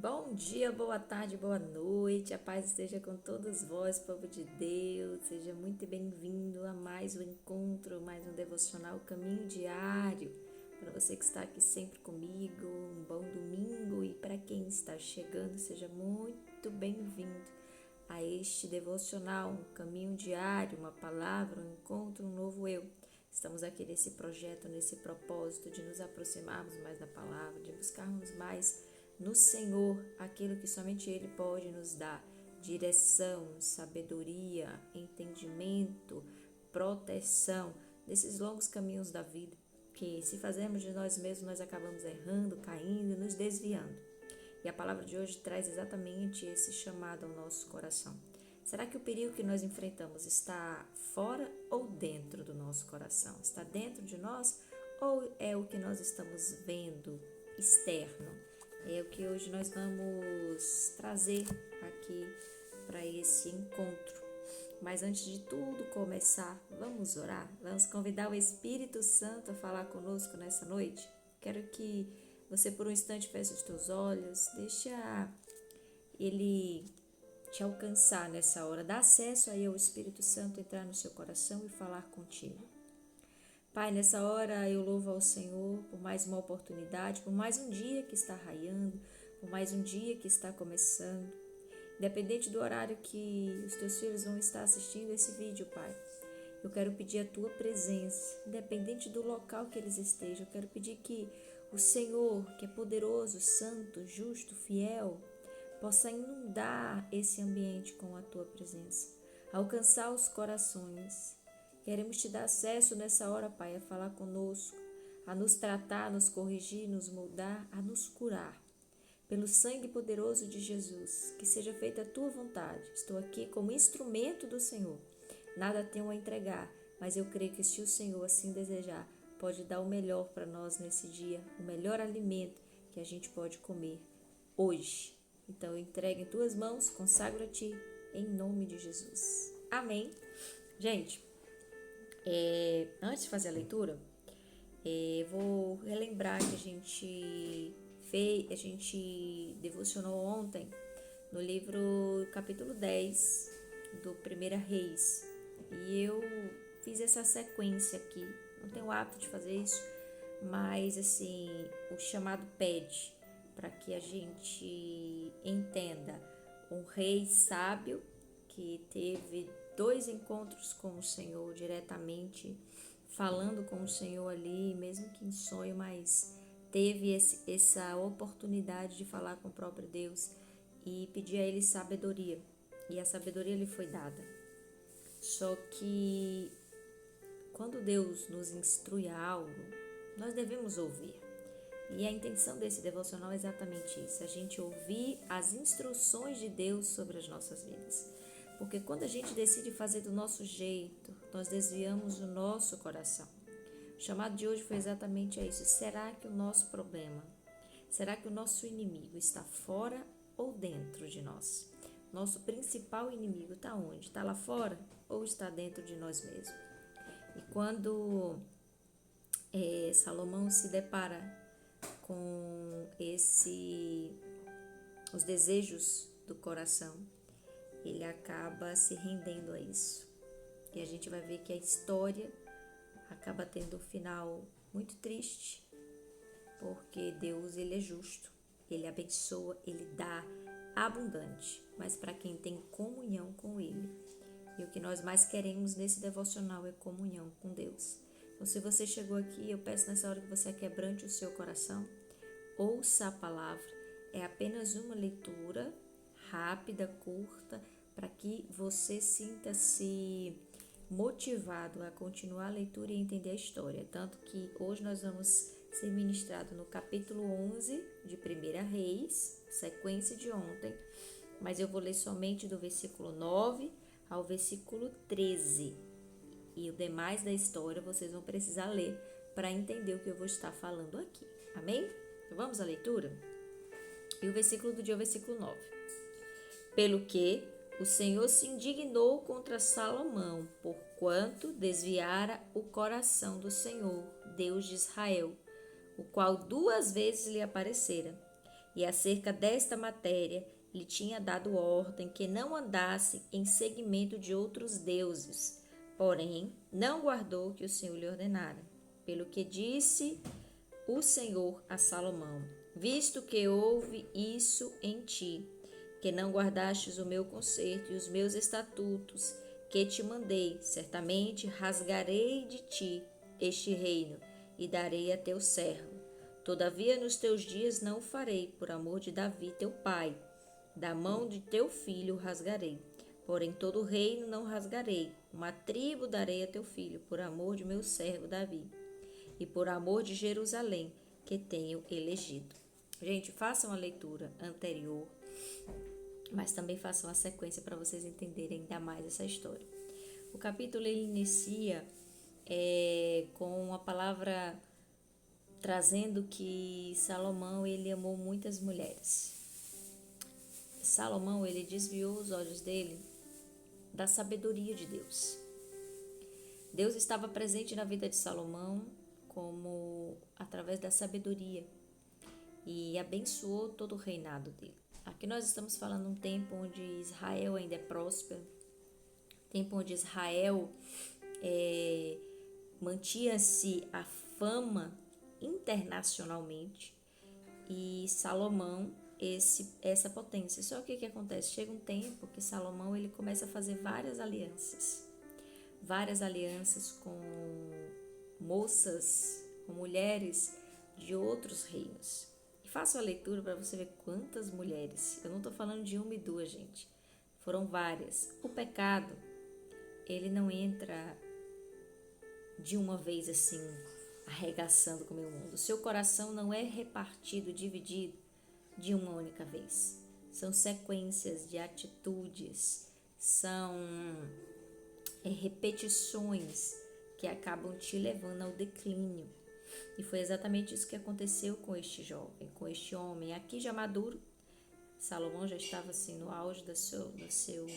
Bom dia, boa tarde, boa noite, a paz esteja com todos vós, povo de Deus, seja muito bem-vindo a mais um encontro, mais um devocional Caminho Diário, para você que está aqui sempre comigo, um bom domingo e para quem está chegando, seja muito bem-vindo a este devocional, um caminho diário, uma palavra, um encontro, um novo eu. Estamos aqui nesse projeto, nesse propósito de nos aproximarmos mais da palavra, de buscarmos mais no Senhor aquilo que somente Ele pode nos dar: direção, sabedoria, entendimento, proteção desses longos caminhos da vida, que se fazemos de nós mesmos, nós acabamos errando, caindo, nos desviando. E a palavra de hoje traz exatamente esse chamado ao nosso coração. Será que o perigo que nós enfrentamos está fora ou dentro do nosso coração? Está dentro de nós ou é o que nós estamos vendo externo? É o que hoje nós vamos trazer aqui para esse encontro. Mas antes de tudo começar, vamos orar? Vamos convidar o Espírito Santo a falar conosco nessa noite? Quero que você por um instante feche os teus olhos, deixa Ele te alcançar nessa hora. Dá acesso aí ao Espírito Santo entrar no seu coração e falar contigo. Pai, nessa hora eu louvo ao Senhor por mais uma oportunidade, por mais um dia que está raiando, por mais um dia que está começando. Independente do horário que os teus filhos vão estar assistindo esse vídeo, Pai, eu quero pedir a tua presença, independente do local que eles estejam. Eu quero pedir que o Senhor, que é poderoso, santo, justo, fiel, possa inundar esse ambiente com a tua presença, alcançar os corações. Queremos te dar acesso nessa hora, Pai, a falar conosco, a nos tratar, a nos corrigir, nos moldar, a nos curar. Pelo sangue poderoso de Jesus, que seja feita a tua vontade. Estou aqui como instrumento do Senhor. Nada tenho a entregar, mas eu creio que se o Senhor assim desejar, pode dar o melhor para nós nesse dia, o melhor alimento que a gente pode comer hoje. Então eu entrego em tuas mãos, consagro a ti, em nome de Jesus. Amém. Gente, antes de fazer a leitura, vou relembrar que a gente devocionou ontem no livro capítulo 10 do 1 Reis. E eu fiz essa sequência aqui. Não tenho o hábito de fazer isso, mas assim, o chamado pede para que a gente entenda um rei sábio que teve 2 encontros com o Senhor diretamente, falando com o Senhor ali, mesmo que em sonho, mas teve essa oportunidade de falar com o próprio Deus e pedir a Ele sabedoria. E a sabedoria lhe foi dada. Só que quando Deus nos instrui a algo, nós devemos ouvir. E a intenção desse devocional é exatamente isso, a gente ouvir as instruções de Deus sobre as nossas vidas. Porque quando a gente decide fazer do nosso jeito, nós desviamos o nosso coração. O chamado de hoje foi exatamente isso. Será que o nosso problema, será que o nosso inimigo está fora ou dentro de nós? Nosso principal inimigo está onde? Está lá fora ou está dentro de nós mesmos? E quando Salomão se depara com os desejos do coração, ele acaba se rendendo a isso. E a gente vai ver que a história acaba tendo um final muito triste, porque Deus, ele é justo, ele abençoa, ele dá abundante, mas para quem tem comunhão com ele. E o que nós mais queremos nesse devocional é comunhão com Deus. Então, se você chegou aqui, eu peço nessa hora que você quebrante o seu coração, ouça a palavra. É apenas uma leitura rápida, curta, para que você sinta-se motivado a continuar a leitura e entender a história. Tanto que hoje nós vamos ser ministrados no capítulo 11 de 1 Reis, sequência de ontem, mas eu vou ler somente do versículo 9 ao versículo 13. E o demais da história vocês vão precisar ler para entender o que eu vou estar falando aqui. Amém? Então vamos à leitura? E o versículo do dia é o versículo 9. Pelo que o Senhor se indignou contra Salomão, porquanto desviara o coração do Senhor, Deus de Israel, o qual 2 vezes lhe aparecera, E acerca desta matéria, lhe tinha dado ordem que não andasse em seguimento de outros deuses. Porém, não guardou o que o Senhor lhe ordenara. Pelo que disse o Senhor a Salomão: visto que houve isso em ti, que não guardastes o meu conserto e os meus estatutos, que te mandei, certamente rasgarei de ti este reino e darei a teu servo. Todavia nos teus dias não o farei, por amor de Davi teu pai. Da mão de teu filho o rasgarei. Porém todo o reino não rasgarei. Uma tribo darei a teu filho, por amor de meu servo Davi, e por amor de Jerusalém, que tenho elegido. Gente, façam a leitura anterior, mas também façam a sequência para vocês entenderem ainda mais essa história. O capítulo ele inicia com a palavra trazendo que Salomão ele amou muitas mulheres. Salomão ele desviou os olhos dele da sabedoria de Deus. Deus estava presente na vida de Salomão como através da sabedoria e abençoou todo o reinado dele. Aqui nós estamos falando um tempo onde Israel ainda é próspero, tempo onde Israel mantinha-se a fama internacionalmente e Salomão essa potência. Só que o que acontece? Chega um tempo que Salomão ele começa a fazer várias alianças com moças, com mulheres de outros reinos. E faço a leitura para você ver quantas mulheres. Eu não estou falando de uma e duas, gente. Foram várias. O pecado, ele não entra de uma vez assim, arregaçando com o meu mundo. O seu coração não é repartido, dividido de uma única vez. São sequências de atitudes, são repetições que acabam te levando ao declínio. E foi exatamente isso que aconteceu com este jovem, com este homem. Aqui já maduro, Salomão já estava assim no auge do seu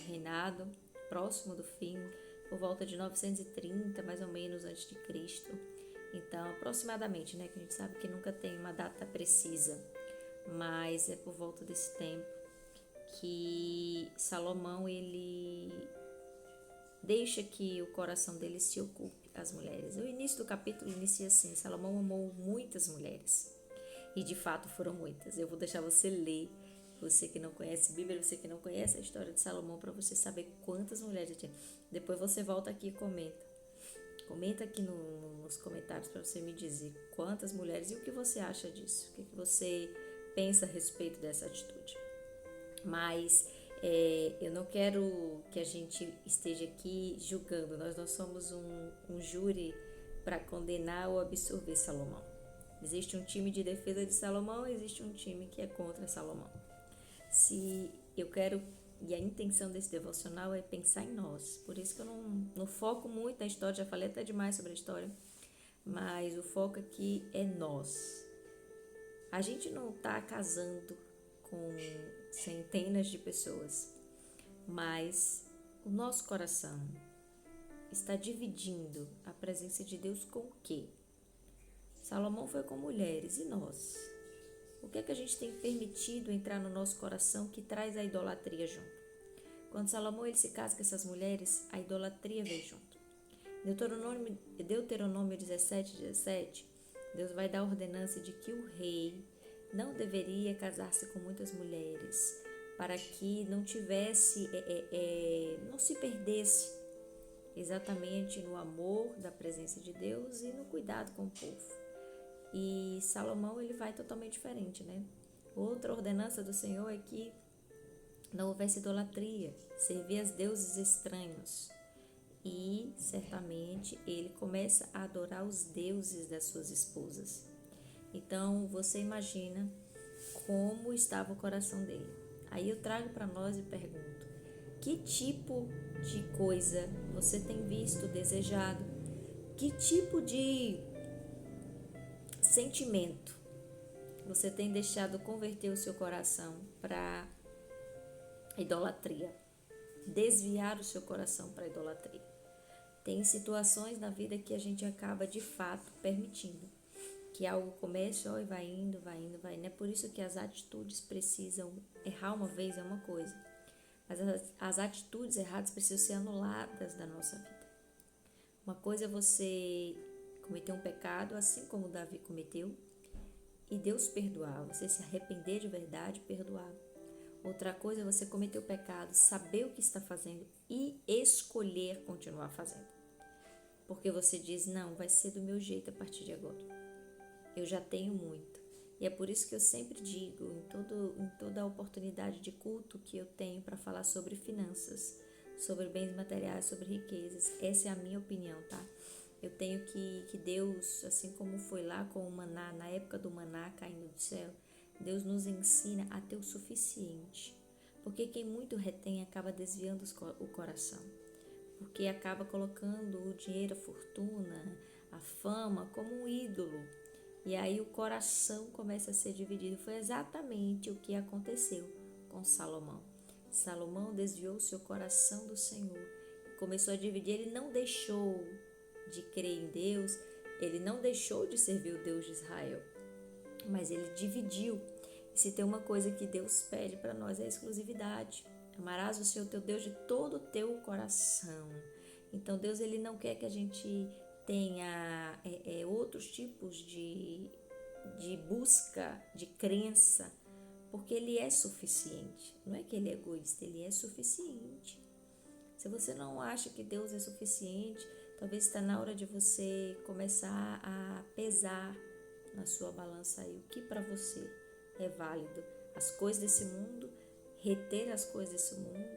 reinado, próximo do fim, por volta de 930, mais ou menos, antes de Cristo. Então, aproximadamente, né, que a gente sabe que nunca tem uma data precisa, mas é por volta desse tempo que Salomão, ele deixa que o coração dele se ocupe as mulheres. O início do capítulo inicia assim: Salomão amou muitas mulheres. E de fato foram muitas. Eu vou deixar você ler, você que não conhece Bíblia, você que não conhece a história de Salomão, para você saber quantas mulheres ele tinha. Depois você volta aqui e comenta. Comenta aqui nos comentários para você me dizer quantas mulheres e o que você acha disso. O que você pensa a respeito dessa atitude. Mas eu não quero que a gente esteja aqui julgando. Nós não somos um júri para condenar ou absorver Salomão. Existe um time de defesa de Salomão, existe um time que é contra Salomão. Se eu quero, e a intenção desse devocional é pensar em nós. Por isso que eu não foco muito na história, já falei até demais sobre a história, mas o foco aqui é nós. A gente não está casando com centenas de pessoas, mas o nosso coração está dividindo a presença de Deus com o quê? Salomão foi com mulheres, e nós? O que é que a gente tem permitido entrar no nosso coração que traz a idolatria junto? Quando Salomão ele se casa com essas mulheres, a idolatria veio junto. Deuteronômio 17, Deus vai dar a ordenança de que o rei não deveria casar-se com muitas mulheres, para que não tivesse, não se perdesse exatamente no amor da presença de Deus e no cuidado com o povo. E Salomão ele vai totalmente diferente, né? Outra ordenança do Senhor é que não houvesse idolatria, servir a deuses estranhos. E certamente ele começa a adorar os deuses das suas esposas. Então você imagina como estava o coração dele. Aí eu trago para nós e pergunto: que tipo de coisa você tem visto, desejado? Que tipo de sentimento você tem deixado converter o seu coração para idolatria? Desviar o seu coração para idolatria. Tem situações na vida que a gente acaba de fato permitindo que algo comece, ó, e vai indo, vai indo, vai indo. É por isso que as atitudes precisam, errar uma vez é uma coisa, mas as atitudes erradas precisam ser anuladas da nossa vida. Uma coisa é você cometer um pecado, assim como Davi cometeu, e Deus perdoar, você se arrepender de verdade e perdoar. Outra coisa é você cometer o pecado, saber o que está fazendo e escolher continuar fazendo. Porque você diz, não, vai ser do meu jeito a partir de agora. Eu já tenho muito. E é por isso que eu sempre digo, em toda a oportunidade de culto que eu tenho para falar sobre finanças, sobre bens materiais, sobre riquezas, essa é a minha opinião, tá? Eu tenho que Deus, assim como foi lá com o maná, na época do maná caindo do céu, Deus nos ensina a ter o suficiente. Porque quem muito retém acaba desviando o coração. Porque acaba colocando o dinheiro, a fortuna, a fama como um ídolo. E aí o coração começa a ser dividido. Foi exatamente o que aconteceu com Salomão. Salomão desviou seu coração do Senhor. Começou a dividir, ele não deixou de crer em Deus, ele não deixou de servir o Deus de Israel, mas ele dividiu. E se tem uma coisa que Deus pede para nós é a exclusividade. Amarás o Senhor teu Deus de todo o teu coração. Então Deus, ele não quer que a gente tenha outros tipos de busca, de crença, porque ele é suficiente. Não é que ele é egoísta, ele é suficiente. Se você não acha que Deus é suficiente, talvez está na hora de você começar a pesar na sua balança aí o que para você é válido. As coisas desse mundo, reter as coisas desse mundo,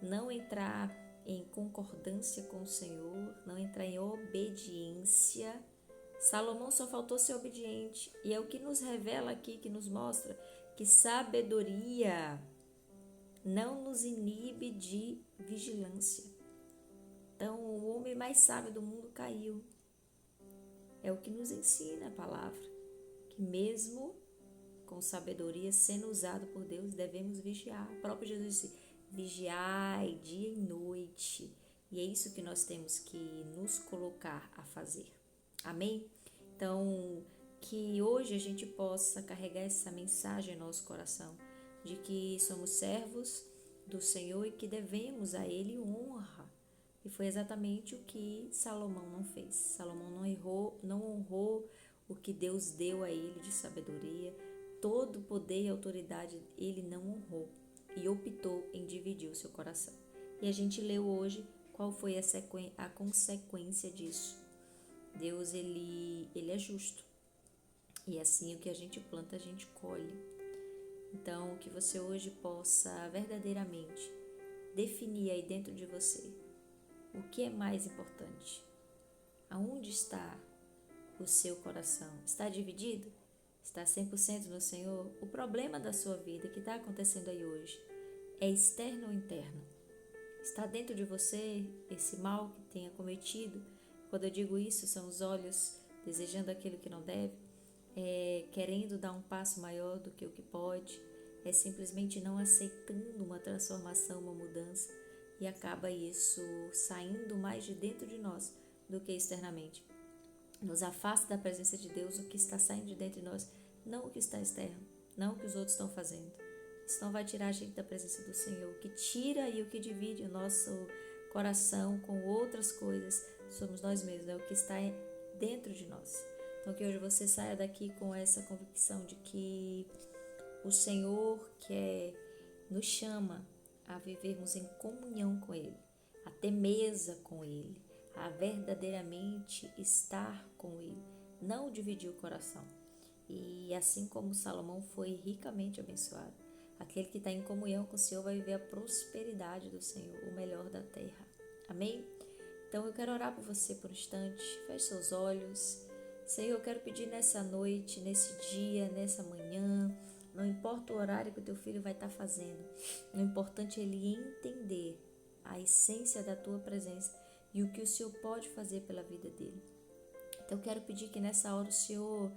não entrar em concordância com o Senhor, não entrar em obediência. Salomão só faltou ser obediente. E é o que nos revela aqui, que nos mostra que sabedoria não nos inibe de vigilância. Então, o homem mais sábio do mundo caiu. É o que nos ensina a palavra, que mesmo com sabedoria sendo usado por Deus, devemos vigiar. O próprio Jesus disse, vigiai dia e noite. E é isso que nós temos que nos colocar a fazer. Amém? Então, que hoje a gente possa carregar essa mensagem em nosso coração, de que somos servos do Senhor e que devemos a Ele honra. E foi exatamente o que Salomão não fez. Salomão não honrou o que Deus deu a ele de sabedoria. Todo o poder e autoridade ele não honrou e optou em dividir o seu coração. E a gente leu hoje qual foi a consequência disso. Deus, ele é justo. E assim o que a gente planta, a gente colhe. Então, que você hoje possa verdadeiramente definir aí dentro de você o que é mais importante. Aonde está o seu coração? Está dividido? Está 100% no Senhor? O problema da sua vida que está acontecendo aí hoje é externo ou interno? Está dentro de você esse mal que tenha cometido? Quando eu digo isso, são os olhos desejando aquilo que não deve, querendo dar um passo maior do que o que pode, é simplesmente não aceitando uma transformação, uma mudança, e acaba isso saindo mais de dentro de nós do que externamente. Nos afasta da presença de Deus o que está saindo de dentro de nós, não o que está externo, não o que os outros estão fazendo. Isso não vai tirar a gente da presença do Senhor. O que tira e o que divide o nosso coração com outras coisas somos nós mesmos, é o que está dentro de nós. Então que hoje você saia daqui com essa convicção de que o Senhor nos chama a vivermos em comunhão com Ele, a ter mesa com Ele, a verdadeiramente estar com Ele, não dividir o coração. E assim como Salomão foi ricamente abençoado, aquele que está em comunhão com o Senhor vai viver a prosperidade do Senhor, o melhor da terra. Amém? Então eu quero orar por você por um instante, feche seus olhos. Senhor, eu quero pedir nessa noite, nesse dia, nessa manhã, não importa o horário que o teu filho vai estar fazendo, o importante é ele entender a essência da tua presença e o que o Senhor pode fazer pela vida dele. Então eu quero pedir que nessa hora o Senhor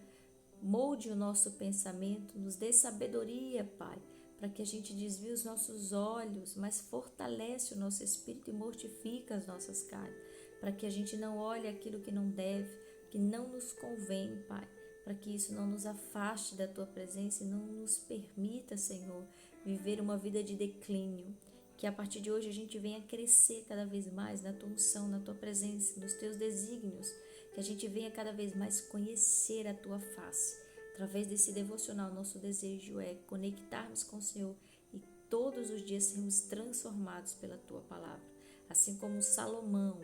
molde o nosso pensamento, nos dê sabedoria, Pai, para que a gente desvie os nossos olhos, mas fortalece o nosso espírito e mortifica as nossas carnes, para que a gente não olhe aquilo que não deve, que não nos convém, Pai, para que isso não nos afaste da tua presença e não nos permita, Senhor, viver uma vida de declínio. Que a partir de hoje a gente venha crescer cada vez mais na tua unção, na tua presença, nos teus desígnios. Que a gente venha cada vez mais conhecer a tua face. Através desse devocional, nosso desejo é conectarmos com o Senhor e todos os dias sermos transformados pela tua palavra. Assim como Salomão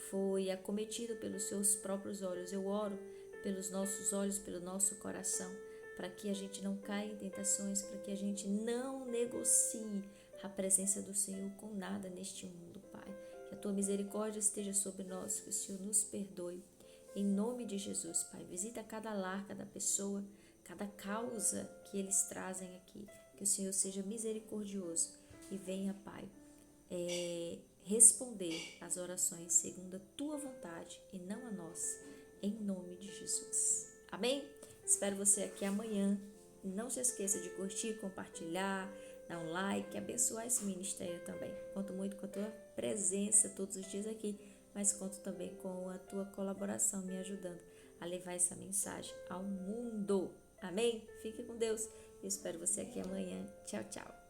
foi acometido pelos seus próprios olhos, eu oro pelos nossos olhos, pelo nosso coração, para que a gente não caia em tentações, para que a gente não negocie a presença do Senhor com nada neste mundo, Pai. Que a tua misericórdia esteja sobre nós, que o Senhor nos perdoe. Em nome de Jesus, Pai, visita cada lar, cada pessoa, cada causa que eles trazem aqui. Que o Senhor seja misericordioso e venha, Pai, responder às orações segundo a tua vontade e não a nossa, em nome de Jesus. Amém? Espero você aqui amanhã. Não se esqueça de curtir, compartilhar, dar um like, abençoar esse ministério também. Conto muito com a tua presença todos os dias aqui, mas conto também com a tua colaboração me ajudando a levar essa mensagem ao mundo. Amém? Fique com Deus. Eu espero você aqui amanhã. Tchau, tchau.